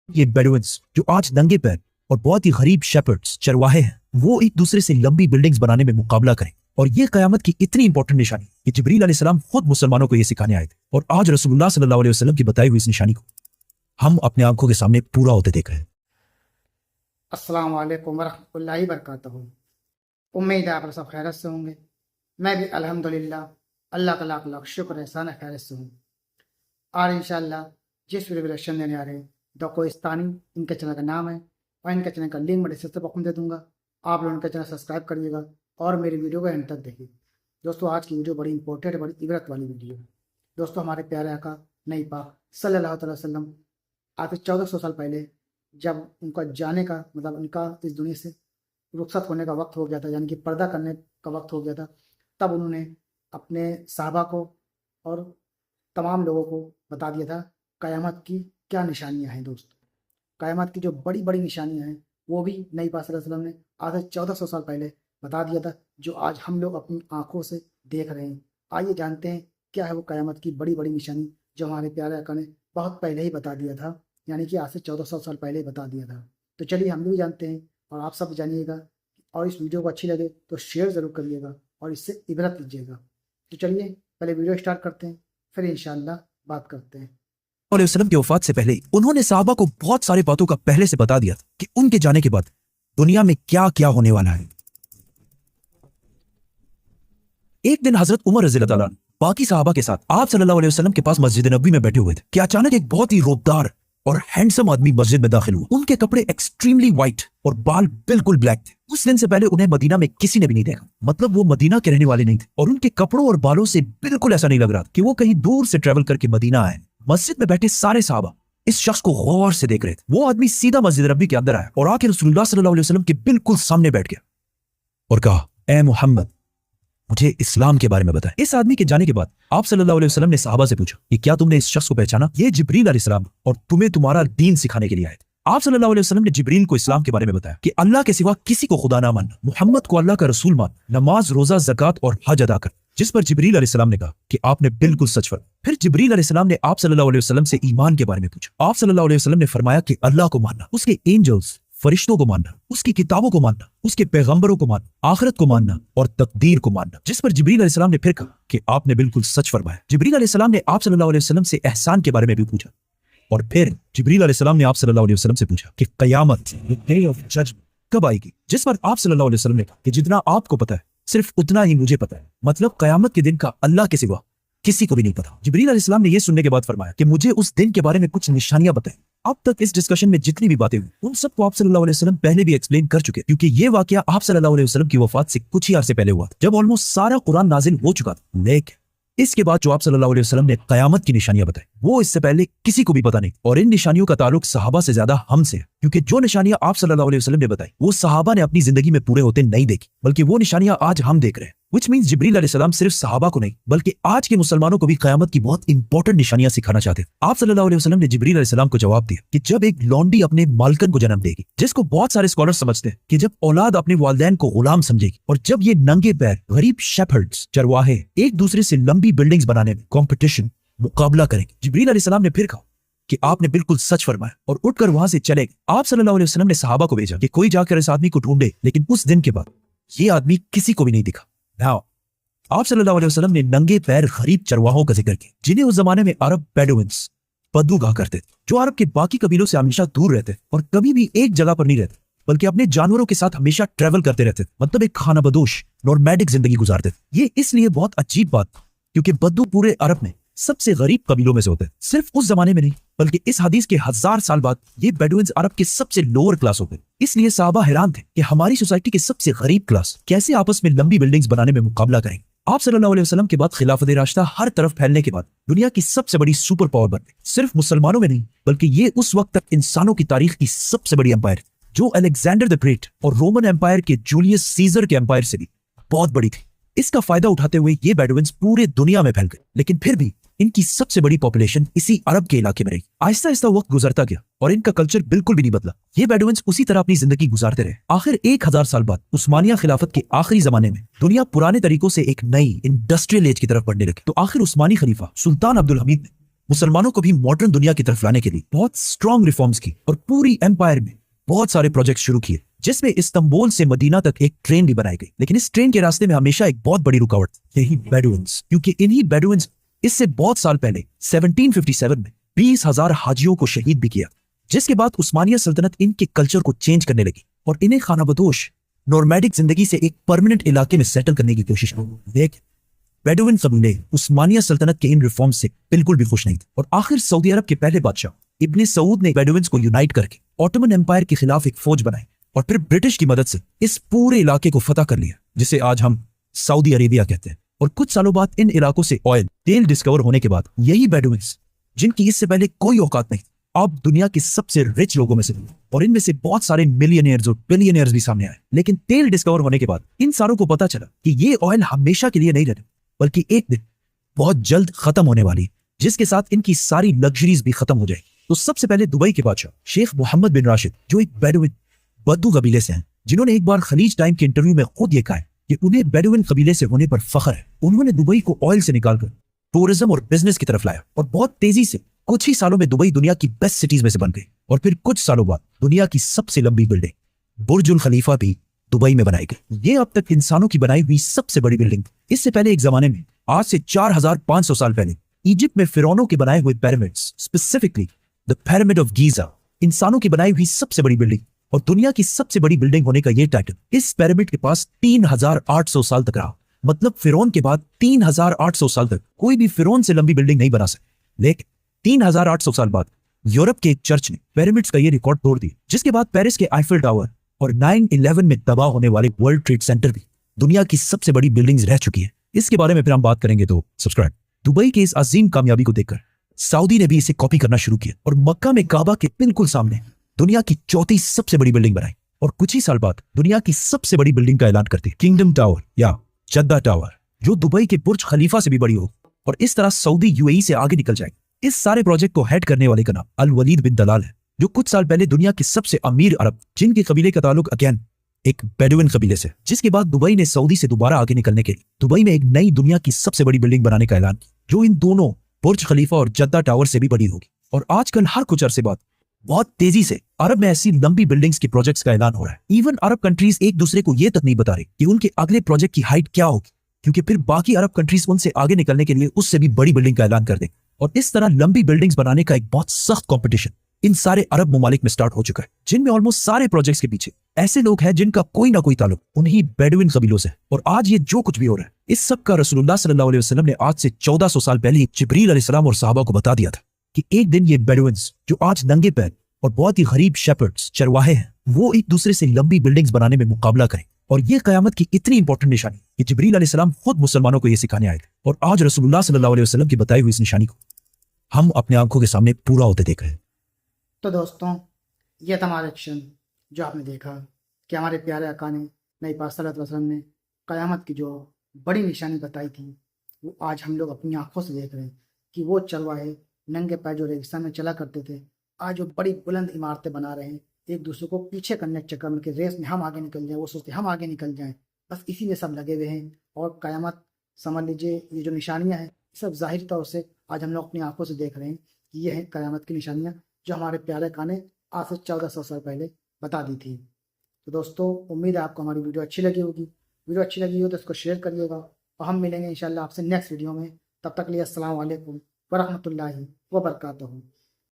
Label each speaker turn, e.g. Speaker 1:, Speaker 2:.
Speaker 1: ये बेडुइन्स जो आज नंगे पैर और बहुत ही गरीब शेपर्ड्स चरवाहे हैं, वो एक दूसरे से लंबी बिल्डिंग्स बनाने में मुकाबला करें। और ये कयामत की इतनी इंपॉर्टेंट निशानी कि जिब्रील अलैहिस्सलाम खुद मुसलमानों को ये सिखाने आए थे, और आज रसूलुल्लाह सल्लल्लाहु अलैहि वसल्लम की बताई हुई इस निशानी को हम अपने आंखों के सामने पूरा होते देख रहे हैं।
Speaker 2: अस्सलाम वालेकुम वरहमतुल्लाहि वबरकातुहू। उम्मीद है आप सब खैरियत से होंगे। मैं भी अल्हम्दुलिल्लाह अल्लाह का लाख लाख शुक्र एहसान है खैरियत से हूँ। और इंशाअल्लाह जिस वीडियो रिएक्शन देने आ रहे हैं द कोहिस्तानी, इनके चैनल का नाम है और इनके चैनल का लिंक मैं डिस्क्रिप्शन बॉक्स में दे दूँगा। आप लोग इनका चैनल सब्सक्राइब करिएगा और मेरी वीडियो को एंड तक देखिए। दोस्तों आज की वीडियो बड़ी इंपॉर्टेंट है, बड़ी इबरत वाली वीडियो है। दोस्तों हमारे प्यारे आका नबी पाक सल्लल्लाहु अलैहि वसल्लम आज से 1400 साल पहले जब उनका जाने का मतलब उनका इस दुनिया से रुखसत होने का वक्त हो गया था, यानी कि पर्दा करने का वक्त हो गया था, तब उन्होंने अपने साहबा को और तमाम लोगों को बता दिया था क़यामत की क्या निशानियां हैं। दोस्त क़यामत की जो बड़ी बड़ी निशानियां हैं वो भी नबी पाक सल्लल्लाहु अलैहि वसल्लम ने आज से 1400 साल पहले बता दिया था, जो आज हम लोग अपनी आंखों से देख रहे हैं। आइए जानते हैं क्या है वो क़यामत की बड़ी बड़ी निशानी जो हमारे प्यारे आका ने बहुत पहले ही बता दिया था, यानी कि आज से 1400 साल पहले ही बता दिया था। तो चलिए हम भी जानते हैं और आप सब जानिएगा, और इस वीडियो को अच्छी लगे तो शेयर ज़रूर करिएगा और इससे इबरत लीजिएगा। तो चलिए पहले वीडियो स्टार्ट करते हैं, फिर इंशाअल्लाह बात करते हैं।
Speaker 1: वसल्लम की वफात से पहले उन्होंने साहबा को बहुत सारी बातों का पहले से बता दिया था कि उनके जाने के बाद दुनिया में क्या क्या होने वाला है। एक दिन हजरत उमर रज़ियल्लाहु अन्हु बाकी साहबा के साथ आप सल्लल्लाहु अलैहि वसल्लम के पास मस्जिद नबवी में बैठे हुए थे कि अचानक एक बहुत ही रोबदार और हैंडसम आदमी मस्जिद में दाखिल हुआ। उनके कपड़े एक्सट्रीमली व्हाइट और बाल बिल्कुल ब्लैक थे। उस दिन से पहले उन्हें मदीना में किसी ने भी नहीं देखा, मतलब वो मदीना के रहने वाले नहीं थे, और उनके कपड़ों और बालों से बिल्कुल ऐसा नहीं लग रहा कि वो कहीं दूर से ट्रेवल करके मदीना आए। मस्जिद में बैठे सारे साहबा इस शख्स को गौर से देख रहे थे। वो आदमी सीधा मस्जिद नबवी के अंदर आया और आके रसूलुल्लाह सल्लल्लाहु अलैहि वसल्लम के बिल्कुल सामने बैठ गया और कहा, ए मोहम्मद, मुझे इस्लाम के बारे में बताएं। इस आदमी के जाने के बाद आप सल्लल्लाहु अलैहि वसल्लम ने साहबा से पूछा कि क्या तुमने इस शख्स को पहचाना? ये जिब्रील अलैहिस्सलाम और तुम्हें तुम्हारा दीन सिखाने के लिए आए थे। आप सल्लल्लाहु अलैहि वसल्लम ने जिब्रील को इस्लाम के बारे में बताया कि अल्लाह के सिवा किसी को खुदा ना मानना, मोहम्मद को अल्लाह का रसूल मान, नमाज, रोजा, ज़कात और हज अदा कर। जिस पर जिब्रील अलैहिस्सलाम ने कहा कि आपने बिल्कुल सच फरमाया। फिर जिब्रील अलैहिस्सलाम ने आप सल्लल्लाहु अलैहि वसल्लम से ईमान के बारे में पूछा। आप सल्लल्लाहु अलैहि वसल्लम ने फरमाया कि अल्लाह को मानना, उसके एंजल्स फरिश्तों को मानना, उसकी किताबों को मानना, उसके पैगंबरों को मानना, आखिरत को मानना और तकदीर को मानना। जिस पर जिब्रील अलैहिस्सलाम ने फिर कहा कि आपने बिल्कुल सच फरमाया। जिब्रील अलैहिस्सलाम ने आप सल्लल्लाहु अलैहि वसल्लम से एहसान के बारे में भी पूछा, और फिर जिब्रील अलैहिस्सलाम ने आप सल्लल्लाहु अलैहि वसल्लम से पूछा कि क़यामत, डे ऑफ जजमेंट, कब आएगी? जिस पर आप सल्लल्लाहु अलैहि वसल्लम ने कहा कि जितना आपको पता है सिर्फ उतना ही मुझे पता है, मतलब क़यामत के दिन का अल्लाह के सिवा किसी को भी नहीं पता। जिब्रील अलैहिस्सलाम ने यह सुनने के बाद फरमाया कि मुझे उस दिन के बारे में कुछ निशानियां बताएं। अब तक इस डिस्कशन में जितनी भी बातें हुई उन सबको आप सल्लल्लाहु अलैहि वसल्लम पहले भी एक्सप्लेन कर चुके, क्योंकि ये वाकया आप सल्लल्लाहु अलैहि वसल्लम की वफात से कुछ ही अरसे पहले हुआ था, जब ऑलमोस्ट सारा कुरान नाजिल हो चुका था। लेकिन इसके बाद जो आप सल्लल्लाहु अलैहि वसल्लम ने क़यामत की निशानियां बताई वो इससे पहले किसी को भी पता नहीं, और इन निशानियों का ताल्लुक सहाबा से ज्यादा हमसे है, क्योंकि जो निशानियां आप सल्लल्लाहु अलैहि वसल्लम ने बताई वो सहाबा ने अपनी जिंदगी में पूरे होते नहीं देखी, बल्कि वो निशानियां आज हम देख रहे हैं। Which means जिब्रील अलैहिस्सलाम सिर्फ सहाबा को नहीं बल्कि आज के मुसलमानों को भी क़यामत की बहुत इंपॉर्टेंट निशानियां सिखाना चाहते थे। आप सल्लल्लाहु अलैहि वसल्लम ने जिब्रील अलैहिस्सलाम को जवाब दिया कि जब एक लौंडी अपने मालकन को जन्म देगी, जिसको बहुत सारे स्कॉलर्स समझते हैं कि जब औलाद अपने वालिदैन को गुलाम समझेगी, और जब ये नंगे पैर गरीब शेपर्ड्स चरवाहे एक दूसरे से लंबी बिल्डिंग्स बनाने में कॉम्पिटिशन मुकाबला करेंगे। जिब्रील अलैहिस्सलाम ने फिर कहा कि आपने बिल्कुल सच फरमाया, और उठकर वहां से चले गए। आप सल्लल्लाहु अलैहि वसल्लम ने सहाबा को भेजा कि कोई जाकर इस आदमी को ढूंढे, लेकिन उस दिन के बाद ये आदमी किसी को भी नहीं दिखा। Now, आप सल्लल्लाहु अलैहि वसल्लम ने नंगे पैर गरीब चरवाहों का जिक्र किया, जिन्हें उस जमाने में अरब बेडुइन्स बद्दू कहा करते थे, जो अरब के बाकी कबीलों से हमेशा दूर रहते और कभी भी एक जगह पर नहीं रहते, बल्कि अपने जानवरों के साथ हमेशा ट्रेवल करते रहते थे, मतलब एक खानाबदोश नॉर्मैडिक जिंदगी गुजारते थे। ये इसलिए बहुत अजीब बात, क्योंकि बद्दू पूरे अरब में सबसे गरीब कबीलों में से होते हैं। सिर्फ उस जमाने में नहीं बल्कि इस हदीस के 1000 साल बाद ये बेडुइन्स अरब के सबसे लोअर क्लास होते। इसलिए साहबा हैरान थे कि हमारी सोसाइटी के सबसे गरीब क्लास कैसे आपस में लंबी बिल्डिंग्स बनाने में मुकाबला करेंगे। आप सल्लल्लाहु अलैहि वसल्लम के बाद खिलाफत राशिदा हर तरफ फैलने के बाद दुनिया की सबसे बड़ी सुपर पावर बन गई। सिर्फ मुसलमानों में नहीं बल्कि ये उस वक्त तक इंसानों की तारीख की सबसे बड़ी एम्पायर, जो अलेक्जेंडर द ग्रेट और रोमन एम्पायर के जूलियस सीजर के एम्पायर से भी बहुत बड़ी थी। इसका फायदा उठाते हुए ये बेडुइन्स पूरे दुनिया में फैल गए, लेकिन फिर भी इनकी सबसे बड़ी पॉपुलेशन इसी अरब के इलाके में रही। आहिस्ता आहिस्ता वक्त गुजरता गया और इनका कल्चर बिल्कुल भी नहीं बदला। ये बेडुइन्स उसी तरह अपनी जिंदगी गुजारते रहे। आखिर 1000 साल बाद उस्मानिया खिलाफत के आखिरी जमाने में दुनिया पुराने तरीकों से एक नई इंडस्ट्रियल एज की तरफ बढ़ने लगी। तो आखिर उस्मानी खलीफा सुल्तान अब्दुल हमीद ने मुसलमानों को भी मॉडर्न दुनिया की तरफ लाने के लिए बहुत स्ट्रॉन्ग रिफॉर्म्स की और पूरी एम्पायर में बहुत सारे प्रोजेक्ट शुरू किए, जिसमें इस्तांबुल से मदीना तक एक ट्रेन भी बनाई गई। लेकिन इस ट्रेन के रास्ते में हमेशा एक बहुत बड़ी रुकावट थी, यही बेडुइन्स, क्योंकि इन्हीं बेडुइन्स इससे बहुत साल पहले 1757 में 20,000 हाजियों को शहीद भी किया, जिसके बाद उस्मानिया सल्तनत इनके कल्चर को चेंज करने लगी और इन्हें खानाबदोश नॉर्मैडिक जिंदगी से एक परमानेंट इलाके में सेटल करने की कोशिश की। लेकिन बेडुइन कबीले उस्मानिया सल्तनत के इन रिफॉर्म्स से बिल्कुल भी खुश नहीं थे और आखिर सऊदी अरब के पहले बादशाह इब्ने सऊद ने बेडुइन्स को यूनाइट करके ऑटोमन एम्पायर के खिलाफ एक फौज बनाई और फिर ब्रिटिश की मदद से इस पूरे इलाके को फतह कर लिया, जिसे आज हम सऊदी अरेबिया कहते हैं। और कुछ सालों बाद इन इलाकों से ऑयल तेल डिस्कवर होने के बाद यही बेडुइन्स, जिनकी इससे पहले कोई औकात नहीं, अब दुनिया के सबसे रिच लोगों में से, और इनमें से बहुत सारे मिलियनियर्स और बिलियनियर्स भी सामने आए। लेकिन तेल डिस्कवर होने के बाद इन सारों को पता चला कि ये ऑयल हमेशा के लिए नहीं रहने, बल्कि एक दिन बहुत जल्द खत्म होने वाली, जिसके साथ इनकी सारी लग्जरीज भी खत्म हो जाएगी। तो सबसे पहले दुबई के बादशाह शेख मोहम्मद बिन राशिद, जो एक बेडुइन बद्दू कबीले से हैं, जिन्होंने एक बार खलीज टाइम के इंटरव्यू में खुद ये कहा है कि उन्हें बेडुइन कबीले से होने पर फख्र है। उन्होंने दुबई को ऑयल से निकालकर टूरिज्म और बिजनेस की तरफ लाया और बहुत तेजी से कुछ ही सालों में दुबई दुनिया की बेस्ट सिटीज में से बन गई। और फिर कुछ सालों बाद दुनिया की सबसे लंबी बिल्डिंग बुर्जुल खलीफा भी दुबई में बनाई गई। ये अब तक इंसानों की बनाई हुई सबसे बड़ी बिल्डिंग। इससे पहले एक जमाने में, आज से 4,500 साल पहले, इजिप्ट में फिरौनों के बनाए हुए pyramids, specifically the pyramid of Giza, इंसानों की बनाई हुई सबसे बड़ी बिल्डिंग और दुनिया की सबसे बड़ी बिल्डिंग होने का ये टाइटल इस पिरामिड के पास 3,800 साल तक रहा। मतलब फिरौन के बाद 3,800 साल तक कोई भी फिरौन से लंबी बिल्डिंग नहीं बना सके। लेकिन 3,800 साल बाद यूरोप के एक चर्च ने पिरामिड्स का ये रिकॉर्ड तोड़ दिया, जिसके बाद पेरिस के आईफिल टावर और 9/11 में तबाह होने वाले वर्ल्ड ट्रेड सेंटर भी दुनिया की सबसे बड़ी बिल्डिंग्स रह चुकी है। इसके बारे में फिर हम बात करेंगे, तो सब्सक्राइब। दुबई के इस अजीम कामयाबी को देखकर सऊदी ने भी इसे कॉपी करना शुरू किया और मक्का में काबा के बिल्कुल सामने दुनिया की चौथी सबसे बड़ी बिल्डिंग बनाई और कुछ ही साल बाद दुनिया की सबसे बड़ी बिल्डिंग का ऐलान करती किंगडम टावर या जद्दा टावर, जो दुबई के बुर्ज खलीफा से भी बड़ी हो और इस तरह सऊदी यूएई से आगे निकल जाएगी। इस सारे प्रोजेक्ट को हेड करने वाले का नाम अल वलीद बिन दलाल है, जो कुछ साल पहले दुनिया के सबसे अमीर अरब, जिनके कबीले का ताल्लुक अगेन एक बेडुइन कबीले से, जिसके बाद दुबई ने सऊदी से दोबारा आगे निकलने के लिए दुबई में एक नई दुनिया की सबसे बड़ी बिल्डिंग बनाने का ऐलान किया, जो इन दोनों बुर्ज खलीफा और जद्दा टावर से भी बड़ी होगी। और आजकल हर कुछ अरसे बाद बहुत तेजी से अरब में ऐसी लंबी बिल्डिंग्स के प्रोजेक्ट्स का ऐलान हो रहा है। इवन अरब कंट्रीज एक दूसरे को यह तक नहीं बता रही कि उनके अगले प्रोजेक्ट की हाइट क्या होगी, क्योंकि फिर बाकी अरब कंट्रीज उनसे आगे निकलने के लिए उससे भी बड़ी बिल्डिंग का ऐलान कर देंगे। और इस तरह लंबी बिल्डिंग्स बनाने का एक बहुत सख्त कंपटीशन इन सारे अरब ममालिक में स्टार्ट हो चुका है, जिनमें ऑलमोस्ट सारे प्रोजेक्ट्स के पीछे ऐसे लोग हैं जिनका कोई ना कोई ताल्लुक उन्हीं बेडुइन कबीलों से। और आज ये जो कुछ भी हो रहा है, इस सब का रसूलुल्लाह सल्लल्लाहु अलैहि वसल्लम ने आज से 1400 साल पहले जिब्रील अलैहिस्सलाम और सहाबा को बता दिया था कि एक दिन ये बेडुइन्स, जो आज नंगे पैर और बहुत ही गरीब शेपर्ड्स, चरवाहे हैं, वो एक दूसरे से लंबी बिल्डिंग्स बनाने में मुकाबला करें। और ये कयामत की इतनी इंपॉर्टेंट निशानी कि जिब्रील अलैहिस्सलाम खुद मुसलमानों को ये सिखाने आए थे। और आज रसूलुल्लाह सल्लल्लाहु अलैहि वसल्लम की बताई हुई इस निशानी को हम अपने आंखों के सामने पूरा होते देख रहे हैं।
Speaker 2: तो दोस्तों, यह था हमारा एक्शन जो आपने देखा कि हमारे प्यारे आका ने, नबी पाक सल्लल्लाहु अलैहि वसल्लम ने क़यामत की जो बड़ी निशानी बताई थी, वो आज हम लोग अपनी आंखों से देख रहे हैं कि वो चरवाहे नंगे पैर जो रेगिस्तान में चला करते थे, आज वो बड़ी बुलंद इमारतें बना रहे हैं, एक दूसरे को पीछे करने के चक्कर में कि रेस में हम आगे निकल जाएं, वो सोचते हम आगे निकल जाएं, बस इसी में सब लगे हुए हैं। और क़यामत समझ लीजिए, ये जो निशानियाँ हैं, सब ज़ाहिरी तौर से आज हम लोग अपनी आंखों से देख रहे हैं कि ये हैं क़यामत की निशानियाँ जो हमारे प्यारे आका ने आज से 1400 साल पहले बता दी थी। तो दोस्तों, उम्मीद है आपको हमारी वीडियो अच्छी लगी होगी। वीडियो अच्छी लगी हो तो इसको शेयर करिएगा और हम मिलेंगे इंशाल्लाह आपसे नेक्स्ट वीडियो में। तब तक के लिए अस्सलाम वालेकुम व रहमतुल्लाहि व बरकातहू।